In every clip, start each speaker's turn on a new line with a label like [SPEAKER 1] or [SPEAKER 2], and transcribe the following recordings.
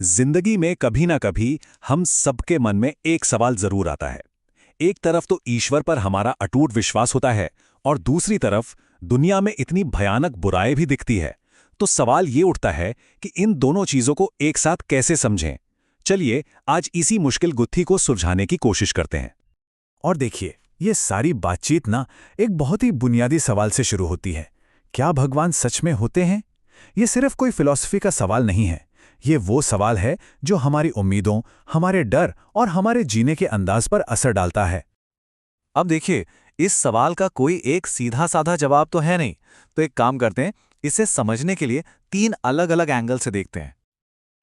[SPEAKER 1] जिंदगी में कभी ना कभी हम सबके मन में एक सवाल जरूर आता है। एक तरफ तो ईश्वर पर हमारा अटूट विश्वास होता है और दूसरी तरफ दुनिया में इतनी भयानक बुराई भी दिखती है। तो सवाल ये उठता है कि इन दोनों चीजों को एक साथ कैसे समझें। चलिए आज इसी मुश्किल गुत्थी को सुलझाने की कोशिश करते हैं।
[SPEAKER 2] और देखिए, ये सारी बातचीत ना एक बहुत ही बुनियादी सवाल से शुरू होती है। क्या भगवान सच में होते हैं? ये सिर्फ कोई फिलॉसफी का सवाल नहीं है। ये वो सवाल है जो हमारी उम्मीदों, हमारे डर और हमारे जीने के अंदाज पर असर डालता है।
[SPEAKER 3] अब देखिए, इस सवाल का कोई एक सीधा साधा जवाब तो है नहीं। तो एक काम करते हैं, इसे समझने के लिए 3 अलग अलग एंगल से देखते हैं।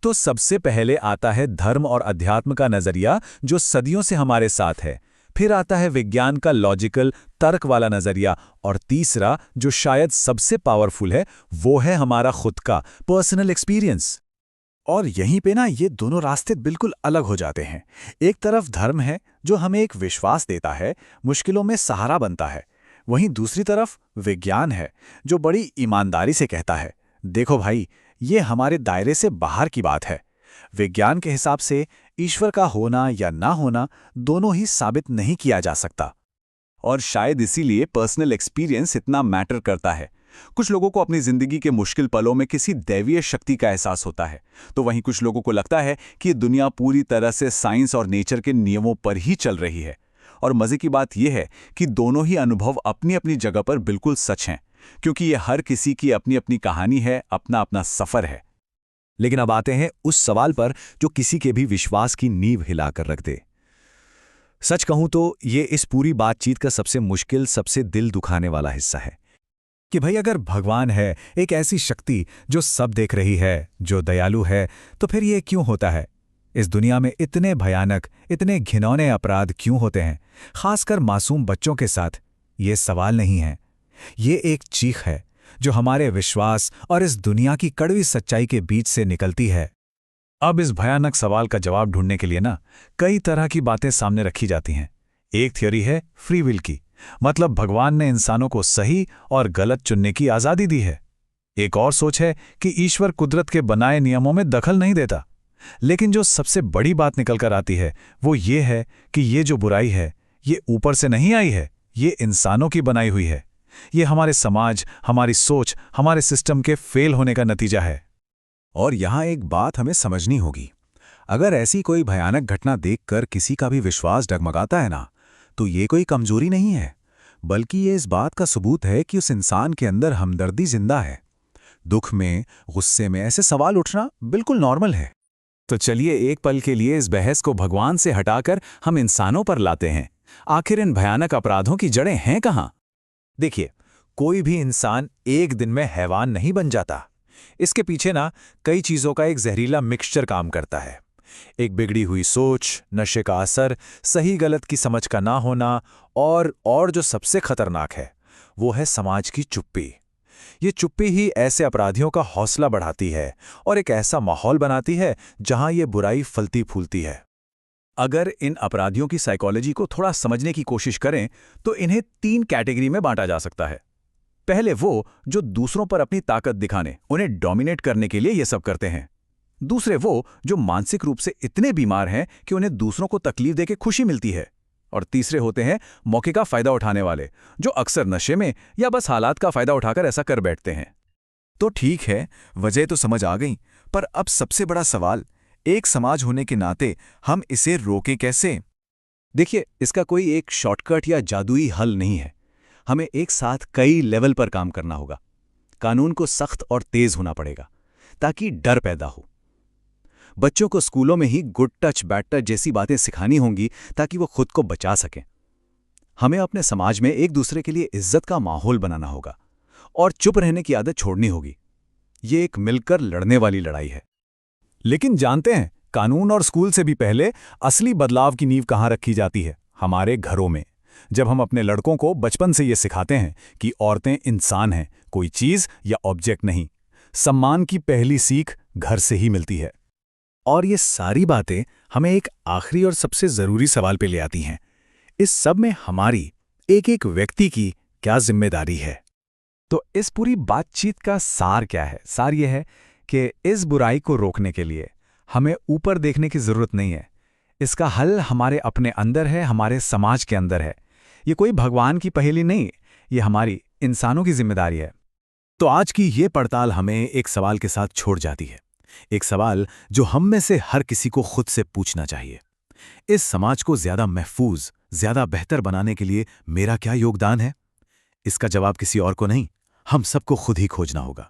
[SPEAKER 1] तो सबसे पहले आता है धर्म और अध्यात्म का नजरिया, जो सदियों से हमारे साथ है। फिर आता है विज्ञान का लॉजिकल, तर्क वाला नजरिया। और तीसरा, जो शायद सबसे पावरफुल है, वो है हमारा खुद का पर्सनल एक्सपीरियंस।
[SPEAKER 2] और यहीं पे ना ये दोनों रास्ते बिल्कुल अलग हो जाते हैं। एक तरफ धर्म है जो हमें एक विश्वास देता है, मुश्किलों में सहारा बनता है। वहीं दूसरी तरफ विज्ञान है जो बड़ी ईमानदारी से कहता है, देखो भाई, ये हमारे दायरे से बाहर की बात है। विज्ञान के हिसाब से ईश्वर का होना या ना होना दोनों ही साबित नहीं किया जा सकता।
[SPEAKER 1] और शायद इसीलिए पर्सनल एक्सपीरियंस इतना मैटर करता है। कुछ लोगों को अपनी जिंदगी के मुश्किल पलों में किसी दैवीय शक्ति का एहसास होता है, तो वहीं कुछ लोगों को लगता है कि ये दुनिया पूरी तरह से साइंस और नेचर के नियमों पर ही चल रही है। और मजे की बात यह है कि दोनों ही अनुभव अपनी अपनी जगह पर बिल्कुल सच हैं, क्योंकि ये हर किसी की अपनी अपनी कहानी है, अपना अपना सफर है।
[SPEAKER 3] लेकिन अब आते हैं उस सवाल पर जो किसी के भी विश्वास की नींव हिलाकर रख दे। सच कहूं तो ये इस पूरी बातचीत का सबसे मुश्किल, सबसे दिल दुखाने वाला हिस्सा है
[SPEAKER 2] कि भाई, अगर भगवान है, एक ऐसी शक्ति जो सब देख रही है, जो दयालु है, तो फिर ये क्यों होता है? इस दुनिया में इतने भयानक, इतने घिनौने अपराध क्यों होते हैं, खासकर मासूम बच्चों के साथ? ये सवाल नहीं है, ये एक चीख है जो हमारे विश्वास और इस दुनिया की कड़वी सच्चाई के बीच से निकलती है।
[SPEAKER 1] अब इस भयानक सवाल का जवाब ढूंढने के लिए ना कई तरह की बातें सामने रखी जाती हैं। एक थियोरी है फ्री विल की, मतलब भगवान ने इंसानों को सही और गलत चुनने की आज़ादी दी है। एक और सोच है कि ईश्वर कुदरत के बनाए नियमों में दखल नहीं देता। लेकिन जो सबसे बड़ी बात निकल कर आती है वो ये है कि ये जो बुराई है, ये ऊपर से नहीं आई है, ये इंसानों की बनाई हुई है। ये हमारे समाज, हमारी सोच, हमारे सिस्टम के फेल होने का नतीजा है।
[SPEAKER 2] और यहाँ एक बात हमें समझनी होगी, अगर ऐसी कोई भयानक घटना देखकर किसी का भी विश्वास डगमगाता है ना, तो ये कोई कमजोरी नहीं है, बल्कि ये इस बात का सबूत है कि उस इंसान के अंदर हमदर्दी जिंदा है। दुख में, गुस्से में ऐसे सवाल उठना बिल्कुल नॉर्मल है।
[SPEAKER 3] तो चलिए एक पल के लिए इस बहस को भगवान से हटाकर हम इंसानों पर लाते हैं। आखिर इन भयानक अपराधों की जड़ें हैं कहाँ?
[SPEAKER 2] देखिए, कोई भी इंसान एक दिन में हैवान नहीं बन जाता। इसके पीछे ना कई चीज़ों का एक जहरीला मिक्सचर काम करता है। एक बिगड़ी हुई सोच, नशे का असर, सही गलत की समझ का ना होना, और जो सबसे खतरनाक है वो है समाज की चुप्पी। ये चुप्पी ही ऐसे अपराधियों का हौसला बढ़ाती है और एक ऐसा माहौल बनाती है जहां ये बुराई फलती फूलती है। अगर इन अपराधियों की साइकोलॉजी को थोड़ा समझने की कोशिश करें तो इन्हें 3 कैटेगरी में बांटा जा सकता है। पहले वो जो दूसरों पर अपनी ताकत दिखाने, उन्हें डोमिनेट करने के लिए ये सब करते हैं। दूसरे वो जो मानसिक रूप से इतने बीमार हैं कि उन्हें दूसरों को तकलीफ देके खुशी मिलती है। और तीसरे होते हैं मौके का फायदा उठाने वाले, जो अक्सर नशे में या बस हालात का फायदा उठाकर ऐसा कर बैठते हैं। तो ठीक है, वजह तो समझ आ गई, पर अब सबसे बड़ा सवाल, एक समाज होने के नाते हम इसे रोकें कैसे?
[SPEAKER 1] देखिए, इसका कोई एक शॉर्टकट या जादुई हल नहीं है। हमें एक साथ कई लेवल पर काम करना होगा। कानून को सख्त और तेज होना पड़ेगा ताकि डर पैदा हो। बच्चों को स्कूलों में ही गुड टच, बैड टच जैसी बातें सिखानी होंगी ताकि वो खुद को बचा सकें। हमें अपने समाज में एक दूसरे के लिए इज्जत का माहौल बनाना होगा और चुप रहने की आदत छोड़नी होगी। ये एक मिलकर लड़ने वाली लड़ाई है।
[SPEAKER 2] लेकिन जानते हैं, कानून और स्कूल से भी पहले असली बदलाव की नींव कहाँ रखी जाती है? हमारे घरों में। जब हम अपने लड़कों को बचपन से ये सिखाते हैं कि औरतें इंसान हैं, कोई चीज या ऑब्जेक्ट नहीं। सम्मान की पहली सीख घर से ही मिलती है। और ये सारी बातें हमें एक आखिरी और सबसे जरूरी सवाल पे ले आती हैं। इस सब में हमारी, एक एक व्यक्ति की क्या जिम्मेदारी है? तो इस पूरी बातचीत का सार क्या है? सार यह है कि इस बुराई को रोकने के लिए
[SPEAKER 1] हमें ऊपर देखने की जरूरत नहीं है। इसका हल हमारे अपने अंदर है, हमारे समाज के अंदर है। ये कोई भगवान की पहेली नहीं, ये हमारी इंसानों की जिम्मेदारी है।
[SPEAKER 3] तो आज की ये पड़ताल हमें एक सवाल के साथ छोड़ जाती है, एक सवाल जो हम में से हर किसी को खुद से पूछना चाहिए। इस समाज को ज्यादा महफूज, ज्यादा बेहतर बनाने के लिए मेरा क्या योगदान है? इसका जवाब किसी और को नहीं, हम सबको खुद ही खोजना होगा।